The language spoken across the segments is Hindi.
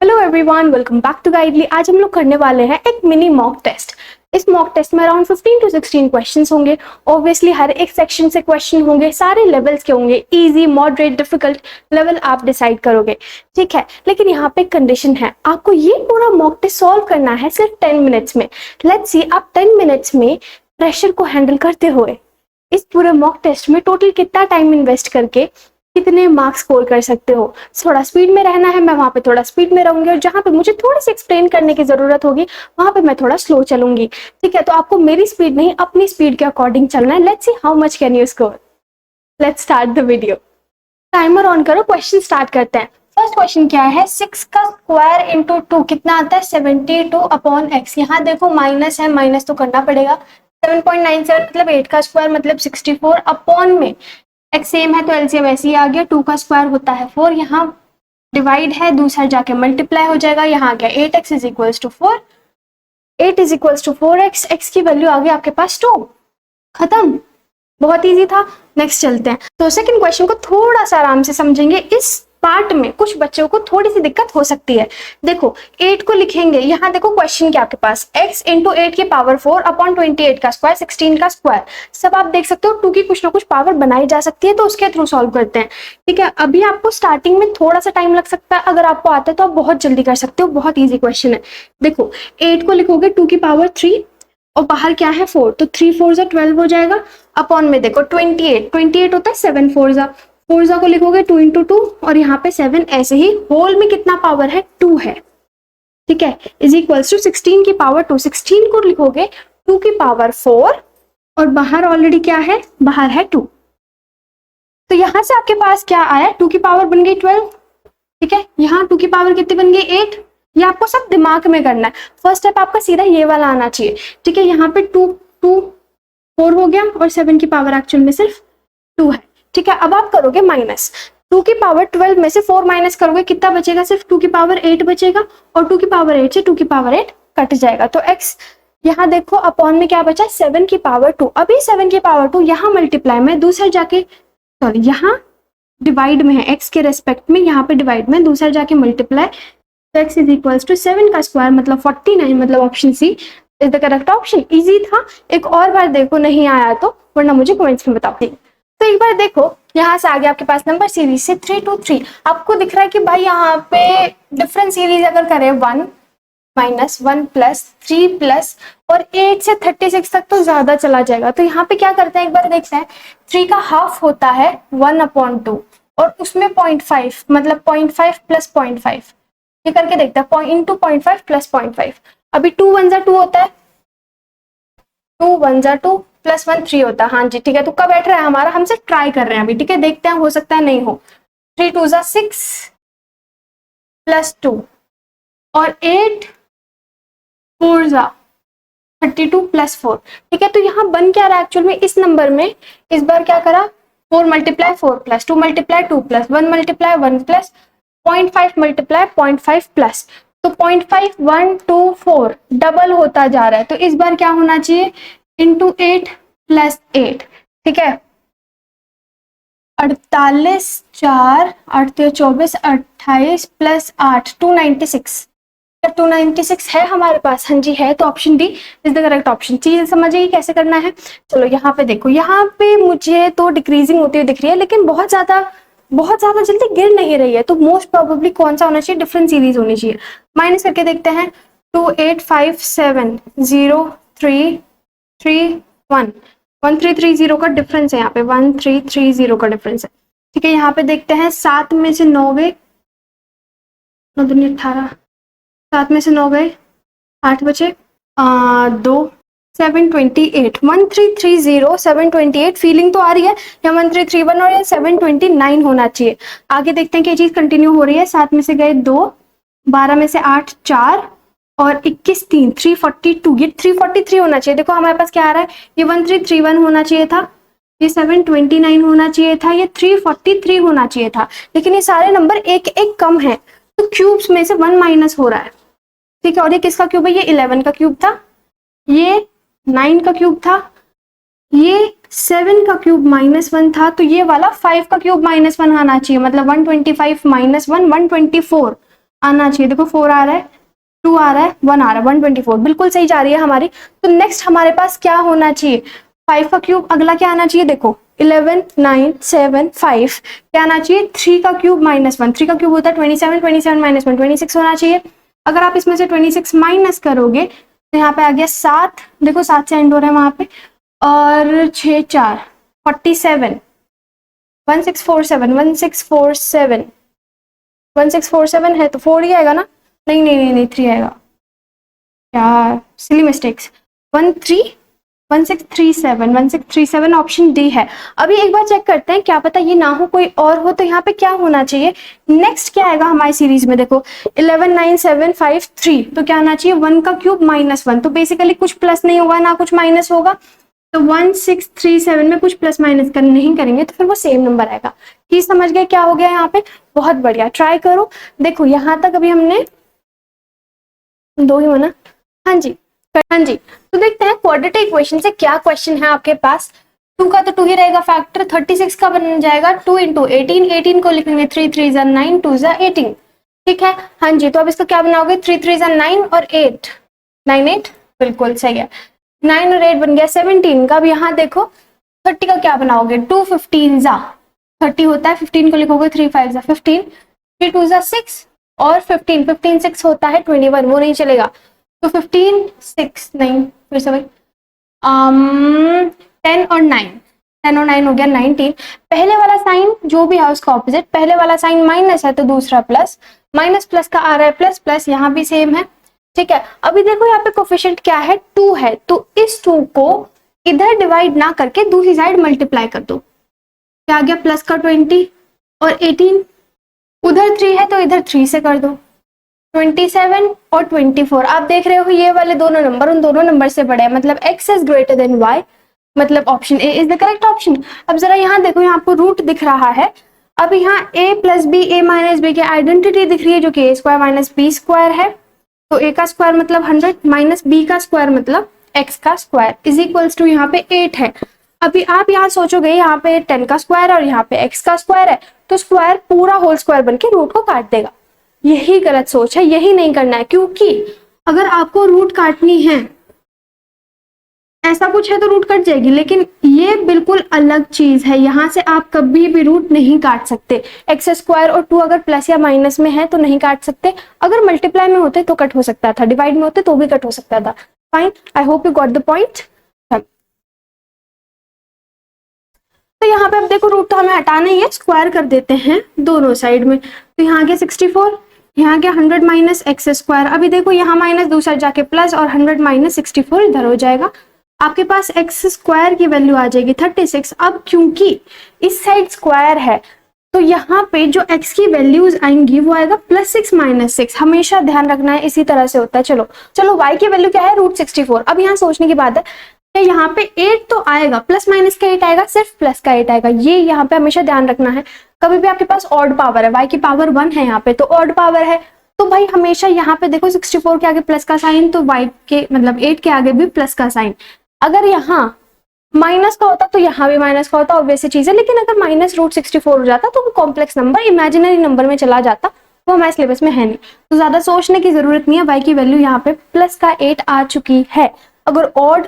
Hello everyone, welcome back to Guidely. आज हम लोग करने वाले हैं एक मिनी मॉक टेस्ट। इस मॉक टेस्ट में अराउंड 15 to 16 क्वेश्चंस होंगे। ऑब्वियसली हर एक सेक्शन से क्वेश्चन होंगे, सारे लेवल्स के होंगे, इजी, मॉडरेट, डिफिकल्ट लेवल आप डिसाइड करोगे, ठीक है। लेकिन यहाँ पे कंडीशन है, आपको ये पूरा मॉक टेस्ट सॉल्व करना है सिर्फ 10 मिनट्स में। लेट्स सी आप 10 मिनट्स में प्रेशर को हैंडल करते हुए इस पूरे मॉक टेस्ट में टोटल कितना टाइम इन्वेस्ट करके कितने मार्क्स स्कोर कर सकते हो। थोड़ा स्पीड में रहना है, मैं वहां पे थोड़ा स्पीड में रहूंगी, और जहां पे मुझे थोड़ी सी एक्सप्लेन करने की जरूरत होगी वहां पे मैं थोड़ा स्लो चलूंगी, ठीक है। तो आपको मेरी स्पीड नहीं, अपनी स्पीड के अकॉर्डिंग चलना है। Let's see how much can you score. Let's start the video. Timer on करो, क्वेश्चन स्टार्ट करते हैं। फर्स्ट क्वेश्चन क्या है, 6 का स्क्वायर इंटू 2 कितना आता है, 72 अपॉन एक्स। यहाँ देखो माइनस है, माइनस तो करना पड़ेगा। 7.97 मतलब 8 का स्क्वायर मतलब 64 अपॉन में एक्स सेम है तो एलसीएम वैसे ही आ गया। 2 का स्क्वायर होता है 4, यहाँ डिवाइड है, दूसरा जाके मल्टीप्लाई हो जाएगा, यहाँ आ गया 8x is equals to 4। 8 is equals to 4x, x की वैल्यू आ गई आपके पास 2। खत्म, बहुत इजी था। नेक्स्ट चलते हैं। तो सेकंड क्वेश्चन को थोड़ा सा आराम से समझेंगे। इस पार्ट में कुछ बच्चों को थोड़ी सी दिक्कत हो सकती है। देखो 8 को लिखेंगे, यहाँ देखो क्वेश्चन क्या आपके पास, x इंटू 8 की पावर 4 अपॉन 28 का स्क्वायर 16 का स्क्वायर। सब आप देख सकते हो 2 की कुछ ना कुछ पावर बनाई जा सकती है, तो उसके थ्रू सॉल्व करते हैं, ठीक है। अभी आपको स्टार्टिंग में थोड़ा सा टाइम लग सकता है, अगर आपको आता है तो आप बहुत जल्दी कर सकते हो, बहुत ईजी क्वेश्चन है। देखो 8 को लिखोगे 2 की पावर 3 और बाहर क्या है 4, तो 3 4 12 हो जाएगा। अपॉन में देखो 28 होता है 7 4 को लिखोगे 2 इंटू 2 और यहाँ पे 7, ऐसे ही होल में कितना पावर है 2 है, ठीक है, इज इक्वल्स टू 16 की पावर 2। 16 को लिखोगे 2 की पावर 4 और बाहर ऑलरेडी क्या है, बाहर है 2, तो यहां से आपके पास क्या आया, 2 की पावर बन गई 12, ठीक है। यहाँ 2 की पावर कितनी बन गई 8। ये आपको सब दिमाग में करना है। फर्स्ट स्टेप आपका सीधा ये वाला आना चाहिए, ठीक है। यहाँ पे 2 4 हो गया और 7 की पावर एक्चुअल में सिर्फ 2 है, ठीक है। अब आप करोगे माइनस, 2 की पावर 12 में से 4 माइनस करोगे, कितना बचेगा, सिर्फ 2 की पावर 8 बचेगा, और 2 की पावर 8 से 2 की पावर 8 कट जाएगा, तो x यहाँ देखो अपॉन में क्या बचा, 7 की पावर 2। अभी 7 की पावर 2 यहाँ मल्टीप्लाई में, दूसरा जाके सॉरी यहाँ डिवाइड में है, x के रेस्पेक्ट में, यहाँ पे डिवाइड में, दूसरा जाके मल्टीप्लाई, तो x इज इक्वल्स टू 7 का स्क्वायर मतलब 49, मतलब option C is the correct option. Easy था, एक और बार देखो, नहीं आया तो वरना मुझे कमेंट्स में बताओ। तो एक बार देखो, यहाँ से आगे आपके पास नंबर सीरीज से 3 to 3 आपको दिख रहा है कि भाई यहाँ पे डिफरेंट सीरीज अगर करें 1 माइनस 1 प्लस 3 प्लस और 8 से 36 तक तो ज्यादा चला जाएगा। तो यहाँ पे क्या करते हैं, एक बार देखते हैं। 3 का हाफ होता है 1/2 और उसमें 0.5 मतलब 0.5 प्लस 0.5, ये करके देखते हैं, इंटू 0.5 प्लस 0.5। अभी 2 1 2 होता है, 2 1 2 प्लस 1 3 होता है, हाँ जी ठीक है। तो कब बैठ रहा है हमारा, हमसे ट्राई कर रहे हैं अभी, ठीक है, देखते हैं, हो सकता है नहीं हो। 3 2 6 प्लस 2 और 8 4 32 प्लस 4, ठीक है। तो यहाँ बन क्या रहा है एक्चुअल में, इस नंबर में इस बार क्या करा, 4 multiply 4 plus 2 multiply 2 plus 1 multiply 1 plus 0.5 multiply 0.5 plus, तो 0.5 1 2 4 डबल होता जा रहा है। तो इस बार क्या होना चाहिए, इंटू 8 प्लस 8, ठीक है। 48 4 8 24 28 प्लस 8 296, 296 है हमारे पास, हाँ जी है, तो option D is the correct option. चीज समझिए कैसे करना है। चलो यहाँ पे देखो, यहाँ पे मुझे तो डिक्रीजिंग होती हुई दिख रही है, लेकिन बहुत ज्यादा जल्दी गिर नहीं रही है, तो मोस्ट प्रोबेबली कौन सा होना चाहिए, डिफरेंट सीरीज होनी चाहिए। माइनस करके देखते हैं, 2 8 5 7 0 3 3 1 1 3 3 0 का डिफरेंस है, यहाँ पे 1 3 3 0 का डिफरेंस है, ठीक है। यहाँ पे देखते हैं 7 में से 9 गए, 9 दूनी 18, 7 में से 9 गए, 8 बचे 2, 728 1330 728, फीलिंग तो आ रही है, या 1331 और या 729 होना चाहिए। आगे देखते हैं कि चीज कंटिन्यू हो रही है। 7 में से गए 2, 12 में से 8 4 और 21 3 342, ये 343 होना चाहिए। देखो हमारे पास क्या आ रहा है, ये 1331 होना चाहिए था, ये 729 होना चाहिए था, ये 343 होना चाहिए था, लेकिन ये सारे नंबर एक एक कम है, तो क्यूब्स में से 1 माइनस हो रहा है, ठीक है। और ये किसका क्यूब है, ये 11 का क्यूब था, ये 9 का क्यूब था, ये 7 का क्यूब -1 था, तो ये वाला 5 का क्यूब -1 आना चाहिए, मतलब 125 -1 124, आना चाहिए। देखो 4 आ रहा है, 2 आ रहा है, 1 आ रहा है, 124 बिल्कुल सही जा रही है हमारी। तो नेक्स्ट हमारे पास क्या होना चाहिए, 5 का क्यूब। अगला क्या आना चाहिए, देखो 11 9 7 5 क्या आना चाहिए, 3 का क्यूब -1, 3 का क्यूब होता है 27, 27 -1 26 होना चाहिए। अगर आप इसमें से 26 माइनस करोगे तो यहाँ पे आ गया 7, देखो 7 से एंड हो रहा है वहां पे, और 6 4 47, 1647 1647 1647 है तो 4 ही आएगा ना, नहीं नहीं नहीं नहीं 3 आएगा यार, सिली मिस्टेक्स। 1637 ऑप्शन डी है। अभी एक बार चेक करते हैं, क्या पता ये ना हो कोई और हो, तो यहाँ पे क्या होना चाहिए, नेक्स्ट क्या आएगा हमारी सीरीज में, देखो 11 9 7 5 3 तो क्या आना चाहिए 1 का क्यूब -1, तो बेसिकली कुछ प्लस नहीं होगा ना कुछ माइनस होगा, तो 1637 में कुछ प्लस माइनस कर नहीं करेंगे तो फिर वो सेम नंबर आएगा। कि समझ गए क्या हो गया यहाँ पे, बहुत बढ़िया, ट्राई करो। देखो यहाँ तक अभी हमने 2 ही होना, हाँ जी हाँ जी। तो देखते हैं क्वाड्रेटिक इक्वेशन से क्या क्वेश्चन है आपके पास। 2 का तो 2 ही रहेगा फैक्टर, 36 का बन जाएगा 2 इंटू 18, 18 को लिखेंगे 3 3 जा 9 2 जा 18, ठीक है हाँ जी। तो अब इसका क्या बनाओगे, 3 3 जा 9 और 8 9 8 बिल्कुल सही है, 9 और 8 बन गया 17 का। अब यहाँ देखो 30 का क्या बनाओगे, 2 15 जा 30 होता है, 15 को लिखोगे 3 5 जा 15, 3 2 जा 6 और 15 15 6 होता है 21, वो नहीं चलेगा, तो 15 6 नहीं फिर से भाई 10 और 9 10 और 9 हो गया 19। पहले वाला साइन जो भी है उसका ऑपोजिट, पहले वाला साइन माइनस है तो दूसरा प्लस, माइनस प्लस का आ रहा है प्लस प्लस, यहाँ भी सेम है, ठीक है। अभी देखो यहाँ पे कोफिशिएंट क्या है 2 है, तो इस 2 को इधर डिवाइड ना करके दूसरी साइड मल्टीप्लाई कर दो, क्या आ गया प्लस का 20 और 18, उधर 3 है तो इधर 3 से कर दो 27 और 24। आप देख रहे हो ये वाले दोनों नंबर उन दोनों नंबर से बड़े हैं, मतलब x is greater then y, मतलब option A is the correct option. अब जरा यहाँ देखो, यहाँ आपको रूट दिख रहा है, अब यहाँ a plus b a minus b की आइडेंटिटी दिख रही है जो कि a square minus b square है, तो a का स्क्वायर मतलब 100 माइनस b का स्क्वायर मतलब x का स्क्वायर इज इक्वल्स टू यहाँ पे 8 है। अभी आप यहाँ सोचोगे यहाँ पे 10 का स्क्वायर और यहाँ पे x का स्क्वायर है, तो स्क्वायर पूरा होल स्क्वायर बन के रूट को काट देगा, यही गलत सोच है, यही नहीं करना है। क्योंकि अगर आपको रूट काटनी है, ऐसा कुछ है तो रूट कट जाएगी, लेकिन ये बिल्कुल अलग चीज है, यहां से आप कभी भी रूट नहीं काट सकते। एक्स स्क्वायर और 2 अगर प्लस या माइनस में है तो नहीं काट सकते, अगर मल्टीप्लाई में होते तो कट हो सकता था, डिवाइड में होते तो भी कट हो सकता था। Fine, I hope you got the point. तो यहाँ पे अब देखो रूट तो हमें हटाना ही है, स्क्वायर कर देते हैं दोनों साइड में, तो यहाँ के 64, यहाँ के 100 माइनस एक्स स्क्वायर। अभी देखो यहाँ माइनस दूसरा जाके प्लस और 100 माइनस 64 इधर हो जाएगा, आपके पास एक्स स्क्वायर की वैल्यू आ जाएगी 36। अब क्योंकि इस साइड स्क्वायर है तो यहाँ पे जो x की वैल्यूज आएंगी वो आएगा +6 -6, हमेशा ध्यान रखना है, इसी तरह से होता है। चलो चलो y की वैल्यू क्या है √64। अब यहाँ सोचने की बात है कि यहाँ पे 8 तो आएगा, प्लस माइनस का 8 आएगा, सिर्फ प्लस का 8 आएगा, ये यहाँ पे हमेशा ध्यान रखना है। कभी भी आपके पास ऑड पावर है, y की पावर 1 है यहाँ पे तो ऑड पावर है, तो भाई हमेशा यहाँ पे देखो 64 के आगे प्लस का साइन, तो y के मतलब 8 के आगे भी प्लस का साइन। अगर यहाँ माइनस का होता तो यहाँ भी माइनस का होता, ऑब्वियस चीज है, लेकिन अगर -√64 हो जाता तो वो कॉम्प्लेक्स नंबर इमेजिनरी नंबर में चला जाता, वो हमारे सिलेबस में है नहीं, तो ज्यादा सोचने की जरूरत नहीं है। y की वैल्यू यहाँ पे प्लस का 8 आ चुकी है, अगर ऑड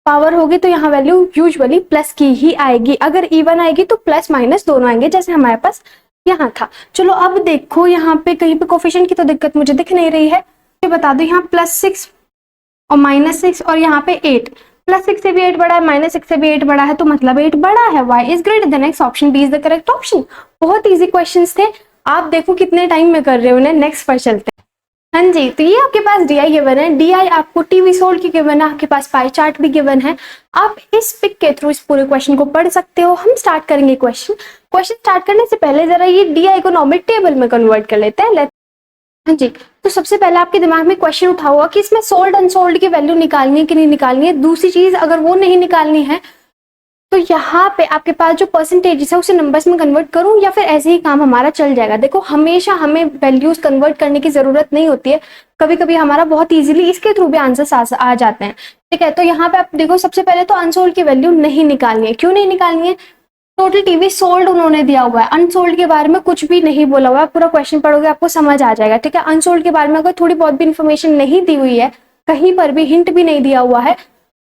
पावर होगी तो यहाँ वैल्यू यूजुअली प्लस की ही आएगी, अगर इवन आएगी तो प्लस माइनस दोनों आएंगे जैसे हमारे पास यहाँ था। चलो अब देखो यहाँ पे कहीं पे कोफिशिएंट की तो दिक्कत मुझे दिख नहीं रही है, तो बता दो यहाँ +6 और -6 और यहाँ पे 8, +6 से भी 8 बड़ा है, -6 से भी 8 बड़ा है, तो मतलब 8 बड़ा है, y is greater than x, option B is the correct option. बहुत इजी क्वेश्चंस थे, आप देखो कितने टाइम में कर रहे हो उन्हें। नेक्स्ट पर चलते हैं। हाँ जी, तो ये आपके पास डी गिवन है, डी आपको टीवी सोल्ड की गिवन है, आपके पास पाई चार्ट भी गिवन है, आप इस पिक के थ्रू इस पूरे क्वेश्चन को पढ़ सकते हो। हम स्टार्ट करेंगे क्वेश्चन स्टार्ट करने से पहले जरा ये डी को नॉर्मल टेबल में कन्वर्ट कर लेते हैं। हाँ जी, तो सबसे पहले आपके दिमाग में क्वेश्चन उठा हुआ कि इसमें सोल्ड अनसोल्ड की वैल्यू निकालनी है कि नहीं निकालनी है। दूसरी चीज, अगर वो नहीं निकालनी है तो यहाँ पे आपके पास जो परसेंटेज है उसे नंबर्स में कन्वर्ट करूं या फिर ऐसे ही काम हमारा चल जाएगा। देखो हमेशा हमें वैल्यूज कन्वर्ट करने की जरूरत नहीं होती है, कभी कभी हमारा बहुत इजीली इसके थ्रू भी आंसर आ जाते हैं, ठीक है। तो यहाँ पे आप देखो सबसे पहले तो अनसोल्ड की वैल्यू नहीं निकालनी है। क्यों नहीं निकालनी है? टोटल टीवी सोल्ड उन्होंने दिया हुआ है, अनसोल्ड के बारे में कुछ भी नहीं बोला हुआ है। पूरा क्वेश्चन पढ़ोगे आपको समझ आ जाएगा, ठीक है। अनसोल्ड के बारे में अगर थोड़ी बहुत भी इंफॉर्मेशन नहीं दी हुई है, कहीं पर भी हिंट भी नहीं दिया हुआ है,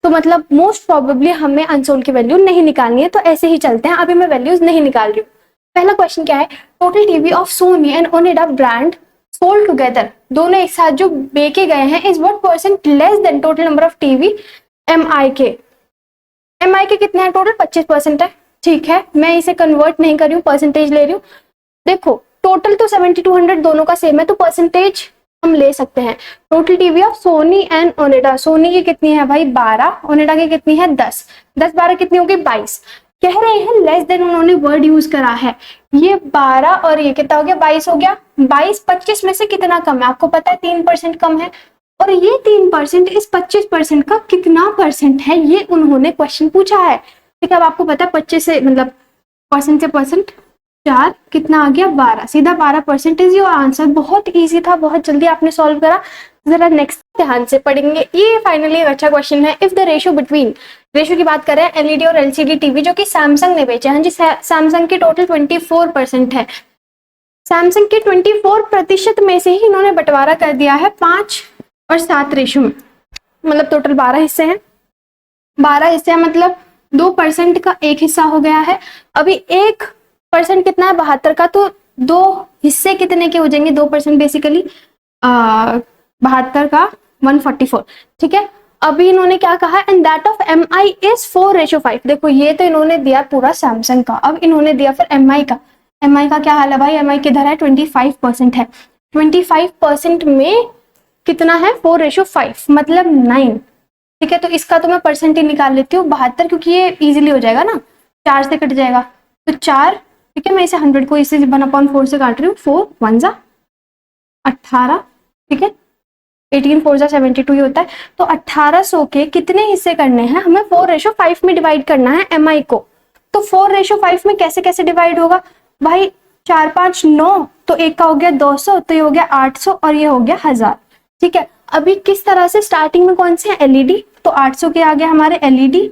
तो मतलब मोस्ट प्रोबेबली हमें अनसोल्ड की वैल्यू नहीं निकालनी है। तो ऐसे ही चलते हैं, अभी मैं वैल्यूज नहीं निकाल रही हूँ। पहला क्वेश्चन क्या है, total TV of Sony and Onida brand sold together, दोनों एक साथ जो बेचे गए हैं, is what percent less than total number of TV MI के। एमआई के कितने हैं टोटल, 25% है, ठीक है। मैं इसे कन्वर्ट नहीं कर रही हूँ, परसेंटेज ले रही हूँ। देखो टोटल तो 7200 दोनों का सेम है, तो परसेंटेज हम ले सकते हैं। Total TV of Sony and Onida, Sony की कितनी है भाई 12, ओनिडा की कितनी है 10, 10 12 कितनी होगी 22। कह रहे हैं लेस देन, उन्होंने वर्ड यूज करा है, ये 12 और ये कितना हो गया 22 हो गया। 22 25 में से कितना कम है, आपको पता है 3% कम है, और ये 3% इस 25% का कितना परसेंट है, ये उन्होंने क्वेश्चन पूछा है, ठीक है। अब आपको पता है 25 से मतलब परसेंट से परसेंट 4 कितना आ गया 12, सीधा 12% इज योर आंसर। बहुत इजी था, बहुत जल्दी आपने सॉल्व करा। जरा नेक्स्ट ध्यान से पढ़ेंगे, ये फाइनली एक अच्छा क्वेश्चन है। If the ratio between, ratio की बात करें एलईडी और एलसीडी टीवी जो कि सैमसंग ने बेचे हैं जी, सैमसंग की टोटल 24% है। सैमसंग के 24% में से ही इन्होंने बंटवारा कर दिया है 5 और 7 रेशियो में, मतलब टोटल 12 हिस्से हैं। 12 हिस्से मतलब 2% का एक हिस्सा हो गया है। अभी 1% कितना है 72 का, तो 2 हिस्से कितने के हो जाएंगे, 2% बेसिकली 72 का 144, ठीक है। अभी इन्होंने क्या कहा, and that of M I is 4:5। देखो ये तो इन्होंने दिया पूरा सैमसंग का, अब इन्होंने दिया फिर एम आई का। एम आई का क्या हाल है भाई, एम आई किधर है 25% है, 25% में कितना है 4:5 मतलब 9, ठीक है। तो इसका तो मैं परसेंट ही निकाल लेती हूँ 72, क्योंकि ये इजीली हो जाएगा ना, 4 से कट जाएगा तो 4, ठीक है। मैं इसे 100 को इसे 1/4 से काट रही हूँ, 4 1 जा 18, ठीक है। 18 4 जा 72 ही होता है। तो 1800 के कितने हिस्से करने हैं हमें, 4:5 में डिवाइड करना है एम आई को। तो 4:5 में कैसे कैसे डिवाइड होगा भाई, 4 5 9, तो एक का हो गया 200, तो ये हो गया 800 और ये हो गया 1000, ठीक है। अभी किस तरह से, स्टार्टिंग में कौन से हैं एलईडी, तो 800 के आगे हमारे एलईडी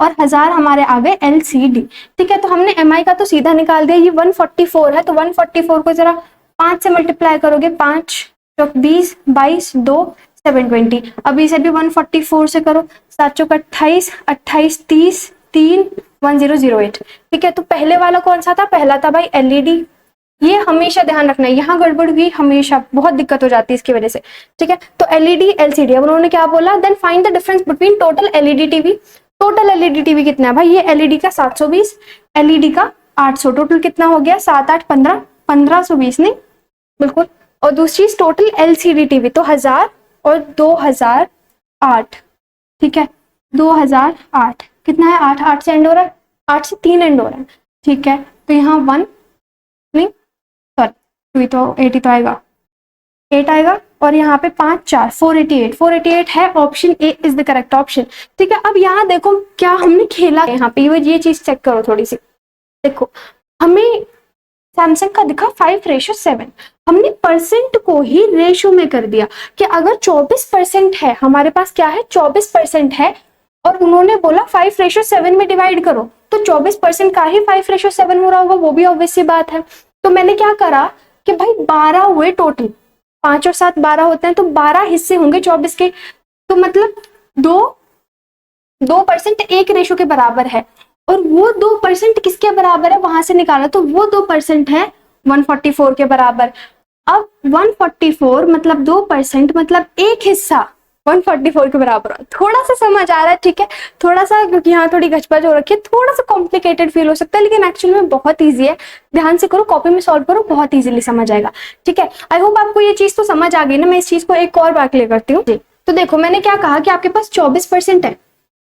और 1000 हमारे आ गए एलसीडी, ठीक है। तो हमने एमआई का तो सीधा निकाल दिया, ये 144 है, तो 144 को जरा 5 से मल्टीप्लाई करोगे, 5 चौक 20 22 2 720। अभी इसे भी 144 से करो, 7 चौक 28 28 30 3 1008, ठीक है। तो पहले वाला कौन सा था, पहला था भाई एलईडी। ये हमेशा ध्यान रखना है, यहाँ गड़बड़ हुई हमेशा बहुत दिक्कत हो जाती है इसकी वजह से, ठीक है। तो एलईडी एलसीडी, अब उन्होंने क्या बोला, then find the difference between total LED TV. Total LED TV कितना है भाई, ये एलईडी का 720, एलईडी का 800, टोटल कितना हो गया 7 8 15 1520 नहीं बिल्कुल। और दूसरी टोटल एलसीडी टीवी तो 1000 और 2008, ठीक है। 2008 कितना है, 8 8 से एंड हो रहा है, 8 से 3 एंड हो रहा है, ठीक है। तो यहाँ 1 नहीं सॉरी 2 तो 8 तो आएगा, 8 आएगा, और यहाँ पे 5 4 488, 488 है, option A is the correct option, ठीक है। अब यहाँ देखो क्या हमने खेला है, यहाँ पे ये चीज चेक करो थोड़ी सी। देखो हमें सैमसंग का दिखा 5:7, हमने परसेंट को ही रेशो में कर दिया कि अगर 24% है, हमारे पास क्या है 24% है, और उन्होंने बोला 5:7 में डिवाइड करो, तो 24% का ही 5:7 हो रहा होगा, वो भी ऑब्वियस सी बात है। तो मैंने क्या करा कि भाई 12 हुए टोटल, 5 और 7 12 होते हैं, तो 12 हिस्से होंगे 24 के, तो मतलब 2% एक रेशो के बराबर है, और वो 2% किसके बराबर है वहां से निकाला, तो वो 2% है 144 के बराबर। अब 144 मतलब 2% मतलब एक हिस्सा 144 के बराबर है। थोड़ा सा समझ आ रहा है, ठीक है, थोड़ा सा, क्योंकि यहाँ थोड़ी गचपच हो रखी है, थोड़ा सा कॉम्प्लिकेटेड फील हो सकता है, लेकिन एक्चुअली में बहुत ईजी है। ध्यान से करो, कॉपी में सॉल्व करो, बहुत इजीली समझ आएगा, ठीक है। आई होप आपको ये चीज तो समझ आ गई ना। मैं इस चीज को एक और बार क्लियर करती हूँ। तो देखो मैंने क्या कहा कि आपके पास 24% है,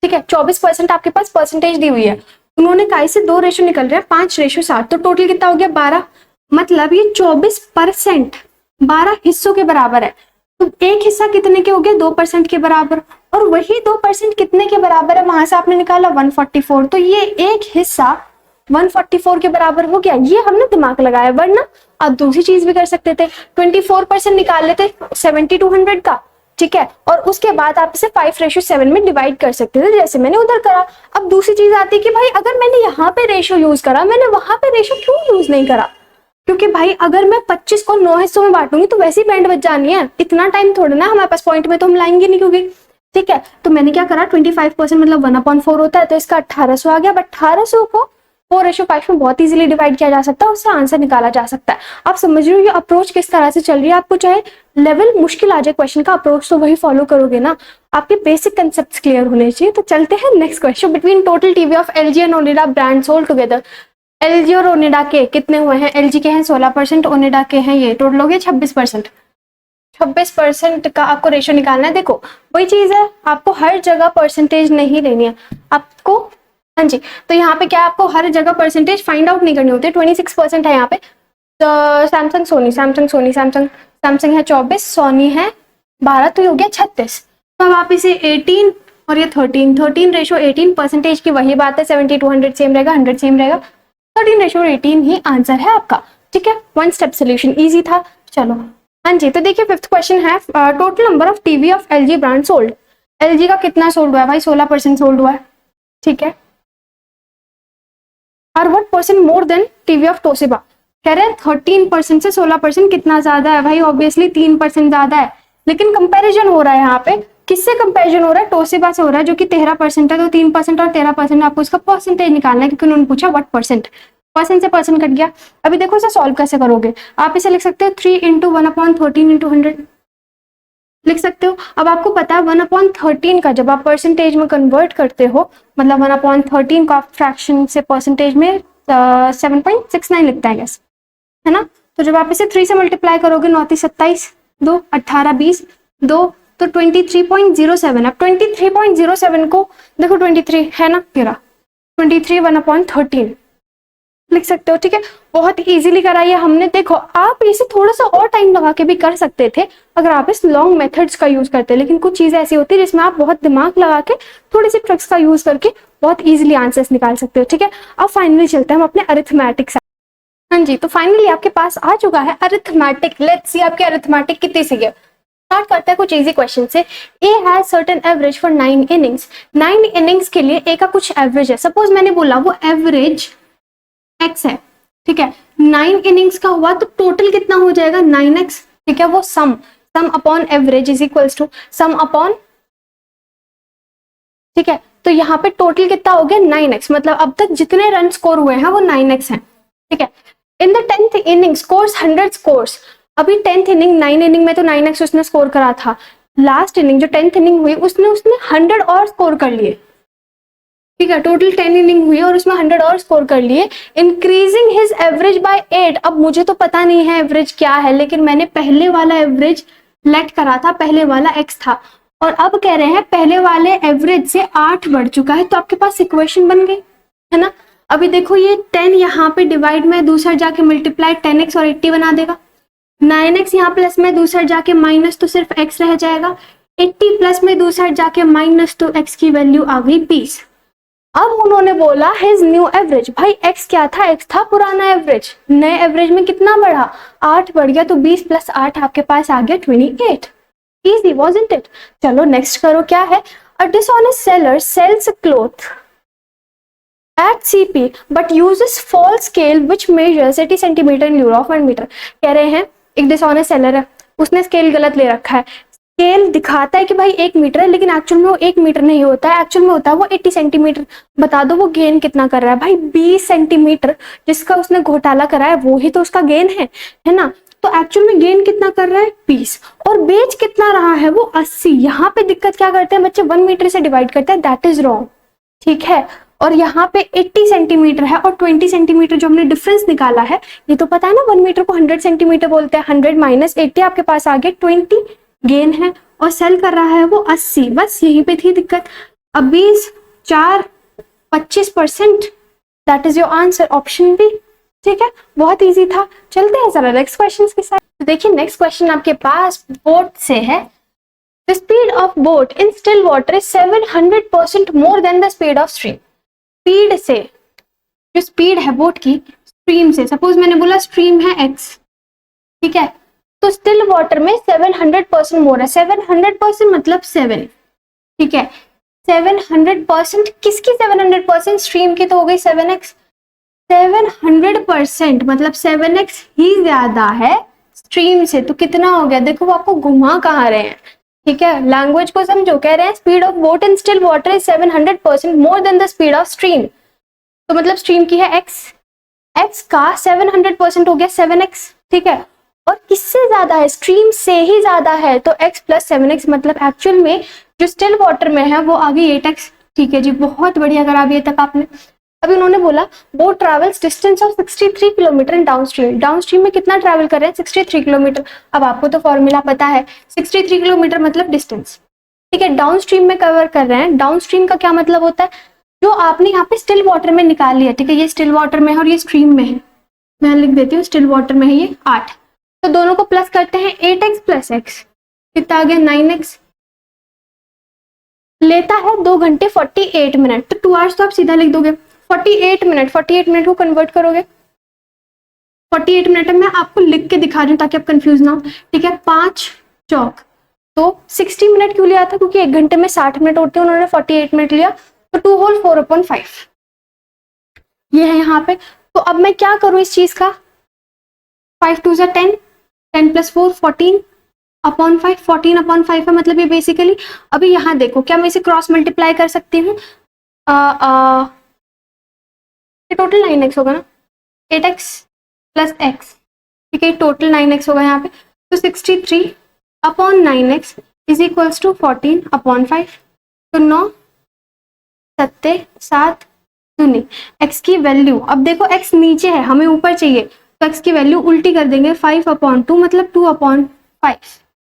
ठीक है, 24% आपके पास परसेंटेज दी हुई है। उन्होंने काय से 2 रेशो निकल रहे हैं 5:7, तो टोटल कितना हो गया 12, मतलब ये 24% 12 हिस्सों के बराबर है। तो एक हिस्सा कितने के हो गए 2% के बराबर, और वही 2% कितने के बराबर है, वहां से आपने निकाला 144, तो ये एक हिस्सा 144 के बराबर हो गया। ये हमने दिमाग लगाया, वरना आप दूसरी चीज भी कर सकते थे, 24% निकाल लेते 7200 का, ठीक है, और उसके बाद आप इसे 5:7 में डिवाइड कर सकते थे, जैसे मैंने उधर करा। अब दूसरी चीज आती है कि भाई अगर मैंने यहाँ पे रेशियो यूज करा, मैंने वहां पे रेशियो क्यों यूज नहीं करा? क्योंकि भाई अगर मैं 25 को 9 हिस्सों में बांटूंगी तो वैसे ही बैंड बच जानी है, इतना टाइम थोड़ा ना हमारे पास पॉइंट में तो हम लाएंगे नहीं, क्योंकि ठीक है। तो मैंने क्या करा, 25% मतलब 1/4 होता है, तो इसका 1800 आ गया। बट 1800 को 4:5 में बहुत इजीली डिवाइड किया जा सकता है, उससे आंसर निकाला जा सकता है। आप समझ रहे हो ये अप्रोच किस तरह से चल रही है? आपको चाहे लेवल मुश्किल आ जाए क्वेश्चन का, अप्रोच तो वही फॉलो करोगे ना। आपके बेसिक कंसेप्ट क्लियर होने चाहिए। तो चलते हैं next question. Between total TV of LG and Onida brand sold together, LG और ओनिडा के कितने हुए हैं? एलजी के हैं 16%, ओनिडा के हैं ये टोटल हो गया 26%। 26% का आपको रेशियो निकालना है। देखो वही चीज है, आपको हर जगह परसेंटेज नहीं लेनी है आपको। हाँ जी, तो यहाँ पे क्या आपको हर जगह परसेंटेज फाइंड आउट नहीं करनी होती है। 26% है यहाँ पे। तो सैमसंग सोनी, सैमसंग है 24, सोनी है 12, तो ये हो गया 36। तो अब आप इसे 18 और ये 13 रेशियो 18 परसेंटेज की वही बात है। 70 to 100 सेम रहेगा, 100 सेम रहेगा, 13 रेशियो 18 ही आंसर है आपका। ठीक है, वन स्टेप सोल्यूशन, इजी था। चलो हाँ जी, तो देखिए फिफ्थ क्वेश्चन है, total number of TV off LG brand sold. LG का कितना सोल्ड हुआ है भाई? 16% सोल्ड हुआ है। ठीक है, और what percent more than TV off Toshiba? कह रहे हैं 13% से 16% कितना ज्यादा है भाई? ऑब्वियसली 3% ज्यादा है। लेकिन कंपैरिजन हो रहा है यहाँ पे, किससे कंपैरिजन हो रहा है? तोशिबा से हो रहा है, जो कि 13% है। तो 3% और 13%, आपको इसका परसेंटेज निकालना है, क्योंकि उन्होंने पूछा व्हाट परसेंट। परसेंट से परसेंट कट गया। अभी देखो इसे सॉल्व कैसे करोगे। आप इसे लिख सकते हो 3 × 1/13 × 100 लिख सकते हो। अब आपको पता है 1/13 का जब आप परसेंटेज में कन्वर्ट करते हो, मतलब 1/13 को आप फ्रैक्शन से परसेंटेज में 7.69 लिखता है गैस, है ना। तो जब आप इसे 3 से मल्टीप्लाई करोगे, 9 × 27, 2 18 20 2, तो 23.07। अब 23.07 को देखो, 23 है ना, 23 1/13 लिख सकते हो। ठीक है, बहुत इजीली कराई है हमने। देखो आप इसे थोड़ा सा और टाइम लगा के भी कर सकते थे अगर आप इस लॉन्ग मेथड्स का यूज करते, लेकिन कुछ चीजें ऐसी होती है जिसमें आप बहुत दिमाग लगा के थोड़ी सी ट्रिक्स का यूज करके बहुत इजीली आंसर्स निकाल सकते हो। ठीक है, अब फाइनली चलते हैं हम अपने अरिथमेटिक साइड। हाँ जी, तो फाइनली आपके पास आ चुका है अरिथमेटिक। लेट्स सी आपके अरिथमेटिक कितनी सी है। स्टार्ट करते हैं कुछ इजी क्वेश्चन से। A has certain average for 9 innings. 9 innings के लिए ए का कुछ एवरेज है। सपोज मैंने बोला वो एवरेज x है। ठीक है, 9 इनिंग्स का हुआ तो टोटल कितना हो जाएगा? 9x। ठीक है, वो sum upon average is equals to sum upon. ठीक है, तो यहाँ पे टोटल कितना हो गया? 9x, मतलब अब तक जितने रन स्कोर हुए हैं वो 9x हैं। ठीक है, in the 10th inning scores 100 scores. अभी 10th इनिंग, 9 इनिंग में तो 9x उसने स्कोर करा था। लास्ट इनिंग जो 10th इनिंग हुई उसने 100 और स्कोर कर लिए। ठीक है, टोटल 10 इनिंग हुई और उसमें 100 और स्कोर कर लिए, इंक्रीजिंग हिज एवरेज बाय 8। अब मुझे तो पता नहीं है एवरेज क्या है, लेकिन मैंने पहले वाला एवरेज लेट करा था, पहले वाला x था, और अब कह रहे हैं पहले वाले एवरेज से 8 बढ़ चुका है। तो आपके पास इक्वेशन बन गई, है ना। अभी देखो ये 10 यहाँ पे डिवाइड में, दूसरा जाके मल्टीप्लाई 10x और 80 बना देगा। 9x यहाँ प्लस में, दूसरा जाके माइनस, तो सिर्फ x रह जाएगा। 80 प्लस में, दूसरा जाके माइनस, तो x की वैल्यू आ गई 20। अब उन्होंने बोला हिज न्यू एवरेज। भाई x क्या था? x था पुराना एवरेज। नए एवरेज में कितना बढ़ा? 8 बढ़ गया, तो 20 + 8 आपके पास आ गया 28। Easy wasn't it? चलो नेक्स्ट करो, क्या है? A dishonest seller sells cloth at CP but uses false scale which measures 80 centimetre in euro of 1 metre. कह रहे हैं एक डिसऑनेस्ट सेलर है, उसने स्केल गलत ले रखा है। स्केल दिखाता है कि भाई 1 मीटर है, लेकिन एक्चुअल में वो 1 मीटर नहीं होता है, एक्चुअल में होता है वो 80 सेंटीमीटर। बता दो वो गेन कितना कर रहा है? भाई 20 सेंटीमीटर जिसका उसने घोटाला करा है वो ही तो उसका गेन है ना। तो एक्चुअल में गेन कितना कर रहा है? 20, और बेच कितना रहा है? वो 80। यहाँ पे दिक्कत क्या करते हैं बच्चे? 1 मीटर से डिवाइड करते हैं, दैट इज रॉन्ग। ठीक है, और यहाँ पे 80 सेंटीमीटर है और 20 सेंटीमीटर जो हमने डिफरेंस निकाला है, ये तो पता है ना 1 मीटर को 100 सेंटीमीटर बोलते हैं। 100 - 80 आपके पास आ गए 20 गेन है, और सेल कर रहा है वो 80। बस यहीं पे थी दिक्कत। अब 20 4 25%, that is your answer, option B. ठीक है, बहुत इजी था। चलते हैं जरा नेक्स्ट क्वेश्चन के साथ। तो देखिए नेक्स्ट क्वेश्चन आपके पास बोट से है। The speed of boat in still water is 700% more than the speed of stream. Speed से, जो स्पीड है बोट की स्ट्रीम से, सपोज मैंने बोला स्ट्रीम है x, ठीक है, तो स्टिल वाटर में 700% मोर है। 700% मतलब 7, ठीक है। 700% किसकी 700%? स्ट्रीम की तो हो गई 7x। 700% मतलब 7x ही ज्यादा है स्ट्रीम से। तो कितना हो गया? देखो वो आपको घुमा कहाँ रहे हैं, ठीक है। लैंग्वेज को समझो, कह रहे हैं speed of boat in still water is 700% more than the speed of stream. तो मतलब स्ट्रीम की है x, x का 700% हो गया 7x, ठीक है। और किससे ज्यादा है? स्ट्रीम से ही ज्यादा है, तो x प्लस 7x मतलब एक्चुअल में जो स्टिल वाटर में है वो आ गई 8x। ठीक है जी, बहुत बढ़िया। अगर आप ये तक आपने अभी उन्होंने बोला boat travels distance of 63 kilometre in downstream. Downstream में कितना ट्रैवल कर रहे हैं? 63 किलोमीटर। अब आपको तो फॉर्मूला पता है, 63 किलोमीटर मतलब डिस्टेंस, ठीक है। डाउनस्ट्रीम में कवर कर रहे हैं। डाउनस्ट्रीम का क्या मतलब होता है? जो आपने यहाँ पे स्टिल वाटर में निकाल लिया, ठीक है। ये स्टिल वाटर में है और ये स्ट्रीम में है। मैं लिख देती हूँ, स्टिल वाटर में है ये 8। तो दोनों को प्लस करते हैं, 8x प्लस x कितना आ गया? 9x। लेता है 2 घंटे 48 मिनट। तो 2 आवर्स तो आप सीधा लिख दोगे। 48 मिनट, 48 मिनट को कन्वर्ट करोगे, 48 मिनट मैं आपको लिख के दिखा रही हूँ ताकि आप कंफ्यूज ना हो, ठीक है। 5 चौक तो 60 मिनट क्यों लिया था? क्योंकि 1 घंटे में 60 मिनट होते हैं, उन्होंने 48 मिनट लिया। तो 2 होल 4/5 ये है यहाँ पे। तो अब मैं क्या करूँ इस चीज का? 5 2 10, 10 प्लस 4 14/5, 14/5 है। मतलब ये बेसिकली, अभी यहाँ देखो, क्या मैं इसे क्रॉस मल्टीप्लाई कर सकती हूँ? टोटल 9x होगा ना, 8x प्लस x, ठीक है। टोटल 9x होगा यहाँ पे। तो 63/9x इज इक्वल्स टू 14/5। तो 9 7 7 दूनी x की वैल्यू, अब देखो x नीचे है, हमें ऊपर चाहिए, तो x की वैल्यू उल्टी कर देंगे, 5/2 मतलब 2/5,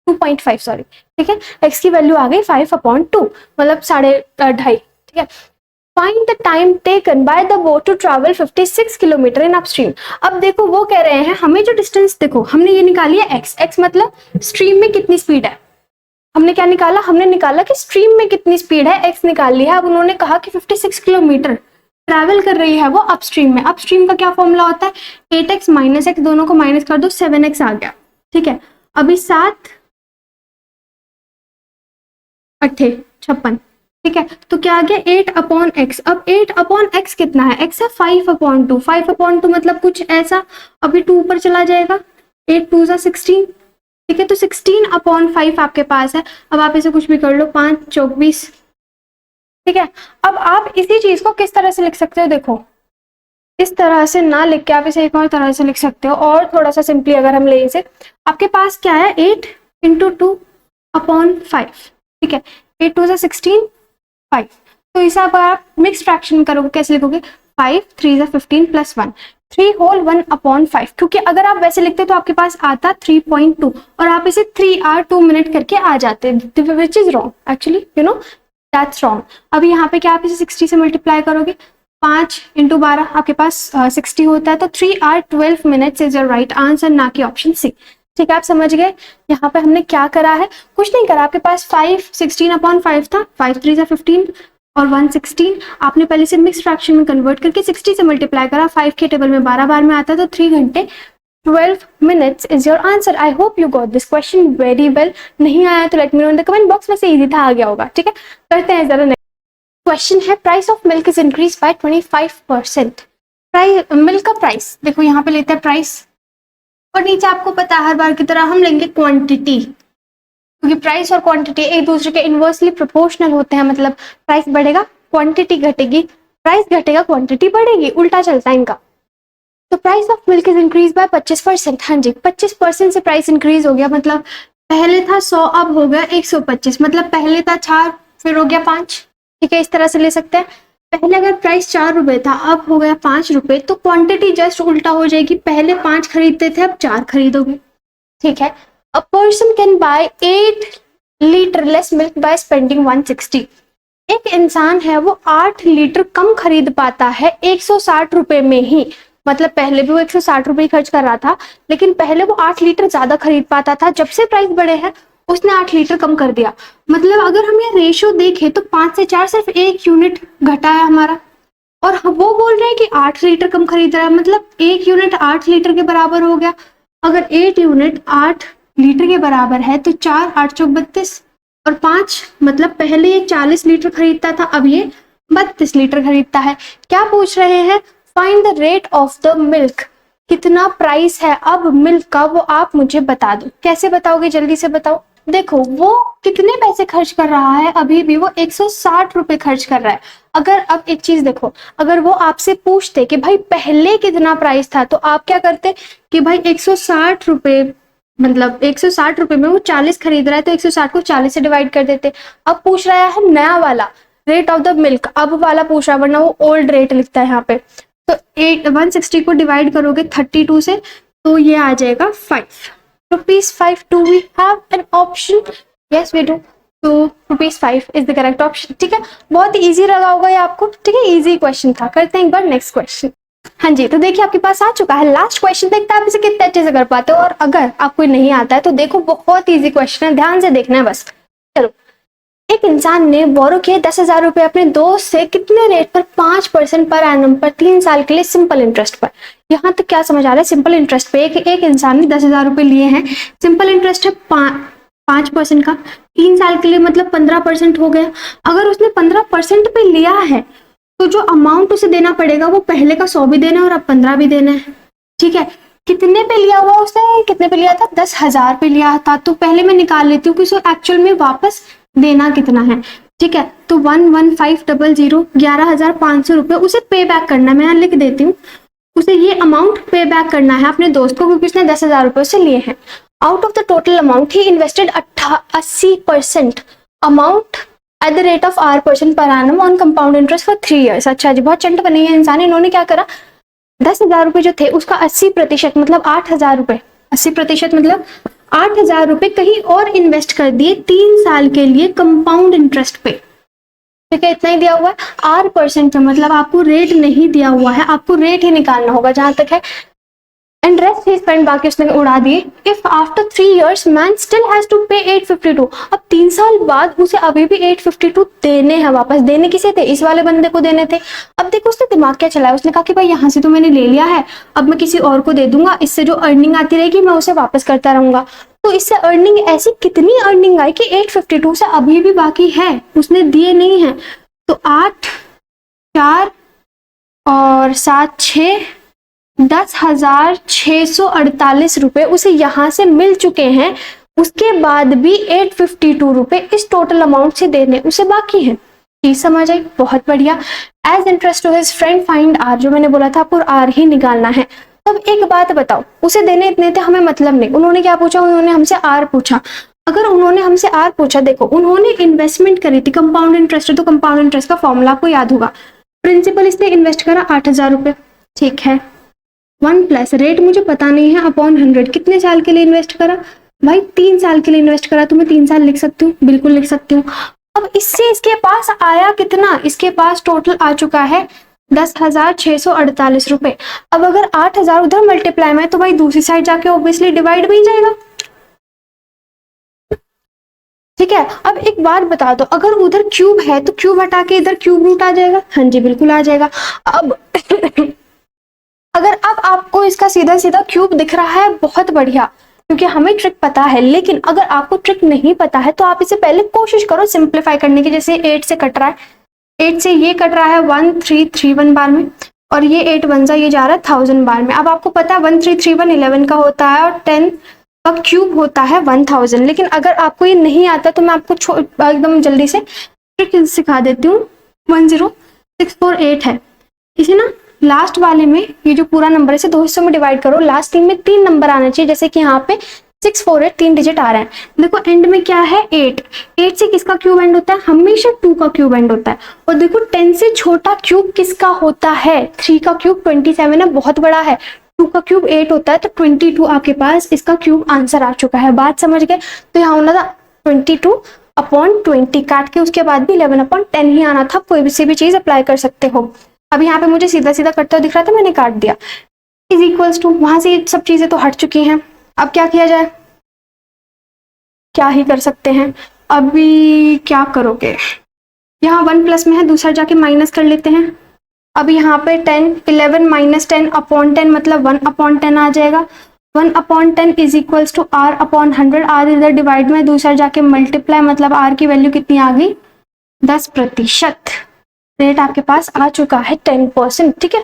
2.5 सॉरी, ठीक है। x की वैल्यू आ गई 5/2 मतलब 2.5, ठीक है। Find the time taken by the boat to travel 56 kilometre in upstream. अब देखो वो कह रहे हैं हमें जो डिस्टेंस, देखो हमने ये निकाली है x, x मतलब स्ट्रीम में कितनी स्पीड है। हमने क्या निकाला? हमने निकाला कि स्ट्रीम में कितनी स्पीड है, x निकाल लिया। अब उन्होंने कहा कि 56 किलोमीटर ट्रैवल कर रही है वो अपस्ट्रीम में। अपस्ट्रीम का क्या फॉर्मूला होता है? 8x माइनस x, दोनों को माइनस कर दो, 7x आ गया, ठीक है। अभी 7 8 56, ठीक है। तो क्या आ गया? 8/x। अब 8/x कितना है? x है 5/2, 5/2 मतलब कुछ ऐसा, अभी 2 ऊपर चला जाएगा, 8 2 16, ठीक है। तो 16/5 आपके पास है। अब आप इसे कुछ भी कर लो, 5 24, ठीक है। अब आप इसी चीज को किस तरह से लिख सकते हो? देखो इस तरह से ना लिख के आप इसे एक और तरह से लिख सकते हो, और थोड़ा सा सिंपली अगर हम ले इसे, आपके पास क्या है? 8 × 2/5, ठीक है। 8 2 16 5। तो इसे आप मिक्स फ्रैक्शन करोगे, कैसे लिखोगे? 5 3 15 प्लस 1, 3 होल 1/5। क्योंकि अगर आप वैसे लिखते तो आपके पास आता 3.2 और आप इसे 3 hour 2 minute करके आ जाते, which is wrong actually, you know that's wrong. अभी यहाँ पे क्या आप इसे 60 से मल्टीप्लाई करोगे, 5 × 12 आपके पास 60 होता है। तो 3 hour 12 minutes is your right answer, ना कि ऑप्शन सी, ठीक है। आप समझ गए यहाँ पे हमने क्या करा है? कुछ नहीं करा। आपके पास 5 16/5 था, 5 3 15 और 1 16। आपने पहले से मिक्स फ्रैक्शन में कन्वर्ट करके 60 से मल्टीप्लाई करा। 5 के टेबल में 12 बार में आता है, तो 3 घंटे 12 minutes is your answer. I hope you got this question very well. नहीं आया तो let me know in the comment box में, से इजी था, आ गया होगा, ठीक है। करते हैं जरा। क्वेश्चन है price of milk is increase by 25%। Price, milk का प्राइस देखो यहाँ पे लेते हैं प्राइस, और नीचे आपको पता है हर बार की तरह हम लेंगे क्वांटिटी, क्योंकि प्राइस और क्वांटिटी एक दूसरे के इनवर्सली प्रोपोर्शनल होते हैं। मतलब प्राइस बढ़ेगा क्वांटिटी घटेगी, प्राइस घटेगा क्वांटिटी बढ़ेगी, उल्टा चलता है इनका। तो price of milk is increase by 25%। हाँ जी, 25% से प्राइस इंक्रीज हो गया। मतलब पहले था 100, अब हो गया 125। मतलब पहले था 4, फिर हो गया 5, ठीक है। इस तरह से ले सकते हैं। पहले अगर प्राइस 4 रुपए था, अब हो गया 5 रुपए, तो क्वांटिटी जस्ट उल्टा हो जाएगी। पहले 5 खरीदते थे, अब 4 खरीदोगे, ठीक है। A person can buy 8 litre less milk by spending 160। एक इंसान है वो 8 लीटर कम खरीद पाता है 160 रुपए में ही। मतलब पहले भी वो 160 रुपए खर्च कर रहा था, लेकिन पहले वो 8 लीटर ज्यादा खरीद पाता था। जब से प्राइस बढ़े हैं उसने 8 लीटर कम कर दिया। मतलब अगर हम ये रेशियो देखें तो 5 से 4 सिर्फ 1 यूनिट घटा है हमारा, और वो बोल रहे हैं कि 8 लीटर कम खरीद रहा है। मतलब 1 यूनिट 8 लीटर के बराबर हो गया। अगर 8 यूनिट 8 लीटर के बराबर है, तो 4 8 चौक 32 और 5 मतलब पहले ये 40 लीटर खरीदता था, अब ये 32 लीटर खरीदता है। क्या पूछ रहे हैं? Find the rate of the milk, कितना प्राइस है अब मिल्क का, वो आप मुझे बता दो। कैसे बताओगे, जल्दी से बताओ। देखो वो कितने पैसे खर्च कर रहा है, अभी भी वो 160 रुपए खर्च कर रहा है। अगर अब एक चीज देखो, अगर वो आपसे पूछते कि भाई पहले कितना प्राइस था, तो आप क्या करते कि भाई 160 रुपए, मतलब 160 रुपए में वो 40 खरीद रहा है, तो 160 को 40 से डिवाइड कर देते। अब पूछ रहा है नया वाला रेट ऑफ द मिल्क, अब वाला पूछ रहा है, वरना वो ओल्ड रेट लिखता है यहाँ पे। तो 160 को डिवाइड करोगे 32 से, तो ये आ जाएगा 5 rupees 5। Do we have an option? Yes we do. तो rupees 5 is the correct option. ठीक है, बहुत इजी लगा होगा ये आपको। ठीक है, इजी क्वेश्चन था। करते हैं एक बार नेक्स्ट क्वेश्चन। हाँ जी, तो देखिए आपके पास आ चुका है लास्ट क्वेश्चन। देखते हैं आप इसे कितने अच्छे से कर पाते हो, और अगर आपको नहीं आता है तो देखो बहुत इजी क्वेश्चन है, ध्यान से देखना है बस। चलो, एक इंसान ने बोरो किए 10,000 रुपए अपने दोस्त से, कितने रेट पर? 5% पर एनम पर 3 साल के लिए सिंपल इंटरेस्ट पर। यहाँ तक क्या समझ आ रहा है? सिंपल इंटरेस्ट पे एक इंसान ने 10,000 रुपए लिए हैं, सिंपल इंटरेस्ट है 5% का, 3 साल के लिए मतलब 15% हो गया। अगर उसने 15% पे लिया है, तो जो अमाउंट उसे देना पड़ेगा वो पहले का 100 भी देना है और अब 15 भी देना है। ठीक है, कितने पे लिया हुआ उसने? कितने पे लिया था? 10,000 पे लिया था। तो पहले मैं निकाल लेती हूँ कि उसे एक्चुअल में वापस देना कितना है। ठीक है, तो 11500 11,500 रुपए उसे पे बैक करना है। मैं यहाँ लिख देती हूँ, उसे ये अमाउंट पे बैक करना है अपने दोस्त को, क्योंकि उसने 10,000 रुपए उसे लिए हैं। Out of the total amount he invested 80% amount at the rate of R% per annum on compound interest for 3 years। अच्छा जी, बहुत चंट बनी है इंसान। इन्होंने क्या करा, 10,000 रुपए जो थे उसका 80% मतलब 8,000 रुपए, 80% मतलब 8,000 रुपए कहीं और इन्वेस्ट कर दिए 3 साल के लिए कंपाउंड इंटरेस्ट पे। ठीक है, इतना ही दिया हुआ है। R% पे मतलब आपको रेट नहीं दिया हुआ है, आपको रेट ही निकालना होगा जहां तक है। एंड रेस्ट ही स्पेंड, बाकी उसने उड़ा दिए। If after 3 years man still has to pay 852, अब 3 साल बाद उसे अभी भी 852 देने हैं वापस। देने किसे थे? इस वाले बंदे को देने थे। अब देखो उसने दिमाग क्या चलाया, उसने कहा कि भाई यहाँ से तो मैंने ले लिया है, अब मैं किसी और को दे दूंगा, इससे जो अर्निंग आती रहेगी मैं उसे वापस करता रहूंगा। तो इससे अर्निंग, ऐसी कितनी अर्निंग आई कि 852 से अभी भी बाकी है, उसने दिए नहीं है। तो 8 4 और 7 6 10,648 रुपए उसे यहाँ से मिल चुके हैं। उसके बाद भी 852 रुपए इस टोटल अमाउंट से देने उसे बाकी है। चीज समझ आई? बहुत बढ़िया। As interest to his friend find r, जो मैंने बोला था आपको आर ही निकालना है। अब एक बात बताओ, उसे देने इतने थे, हमें मतलब नहीं। उन्होंने क्या पूछा? उन्होंने हमसे आर पूछा। अगर उन्होंने हमसे आर पूछा, देखो उन्होंने इन्वेस्टमेंट करी थी कंपाउंड इंटरेस्ट, तो कंपाउंड इंटरेस्ट का फॉर्मूला आपको याद होगा। प्रिंसिपल इसने इन्वेस्ट करा 8,000 रुपए, ठीक है। 1 प्लस रेट मुझे पता नहीं है अपॉन 100, कितने साल के लिए इन्वेस्ट करा? भाई 3 साल के लिए इन्वेस्ट करा, तो मैं 3 साल लिख सकती हूँ, बिल्कुल लिख सकती हूँ। अब इससे इसके पास आया कितना? इसके पास टोटल आ चुका है 10,648 रुपए। अब अगर 8,000 उधर मल्टीप्लाई में, तो भाई दूसरी साइड जाके ऑब्वियसली डिवाइड भी जाएगा। ठीक है, अब एक बात बता दो, अगर उधर क्यूब है तो क्यूब हटा के इधर क्यूब रूट आ जाएगा। हाँ जी, बिल्कुल आ जाएगा। अब अगर अब आपको इसका सीधा सीधा क्यूब दिख रहा है, बहुत बढ़िया, क्योंकि हमें ट्रिक पता है। लेकिन अगर आपको ट्रिक नहीं पता है तो आप इसे पहले कोशिश करो सिंप्लीफाई करने की। जैसे 8 से कट रहा है, 8 से ये कट रहा है 1331 बार में, और ये 8 1 जा ये जा रहा है 1000 बार में। अब आपको पता है 1331 11 का होता है, और 10 का क्यूब होता है 1000। लेकिन अगर आपको ये नहीं आता तो मैं आपको एकदम जल्दी से ट्रिक सिखा देती हूँ। 10648 है, इसे ना लास्ट वाले में ये जो पूरा नंबर है इसे 2 हिस्सों में डिवाइड करो। लास्ट 3 में 3 नंबर आना चाहिए, जैसे कि यहाँ पे 648 3 डिजिट आ रहा है। देखो एंड में क्या है? 8। 8 से किसका क्यूब एंड होता है? हमेशा 2 का क्यूब एंड होता है। और देखो 10 से छोटा क्यूब किसका होता है? 3 का क्यूब 27 है, बहुत बड़ा है। 2 का क्यूब 8 होता है, तो 22 आपके पास इसका क्यूब आंसर आ चुका है। बात समझ गए? तो यहाँ होना था 22/20, काट के उसके बाद भी 11/10 ही आना था। कोई भी चीज अप्लाई कर सकते हो। अब यहाँ पे मुझे सीधा सीधा कटता हुआ दिख रहा था, मैंने काट दिया। इज इक्वल्स टू, वहां से ये सब चीजें तो हट चुकी हैं। अब क्या किया जाए? क्या ही कर सकते हैं। अभी क्या करोगे? यहाँ 1 प्लस में है, दूसरा जाके माइनस कर लेते हैं। अब यहाँ पे 10 11 -10/10 मतलब 1/10 आ जाएगा। 1/10 is equals to r upon 100। r इधर डिवाइड में, दूसरा जाके मल्टीप्लाई, मतलब r की वैल्यू कितनी आ गई, 10%। रेट आपके पास आ चुका है 10%। ठीक है,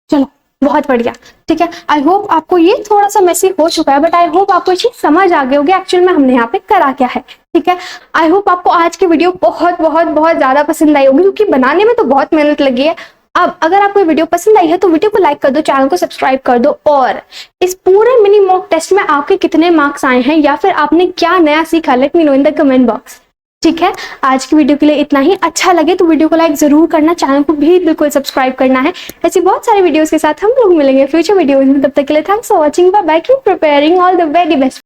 चलो बहुत बढ़िया। ठीक है, आई होप आपको ये थोड़ा सा मैसी हो चुका है, बट आई होप आपको ये चीज समझ आ गई होगी एक्चुअल में हमने यहाँ पे करा क्या है। ठीक है, आई होप आपको आज की वीडियो बहुत बहुत बहुत ज्यादा पसंद आई होगी, क्योंकि बनाने में तो बहुत मेहनत लगी है। अब अगर आपको वीडियो पसंद आई है तो वीडियो को लाइक कर दो, चैनल को सब्सक्राइब कर दो, और इस पूरे मिनी मॉक टेस्ट में आपके कितने मार्क्स आए हैं या फिर आपने क्या नया सीखा, let me know in the comment box. ठीक है, आज की वीडियो के लिए इतना ही। अच्छा लगे तो वीडियो को लाइक जरूर करना, चैनल को भी बिल्कुल सब्सक्राइब करना है। ऐसी बहुत सारी वीडियोस के साथ हम लोग मिलेंगे फ्यूचर वीडियोस में। तब तक के लिए thanks for watching, bye bye, keep preparing, all the very best.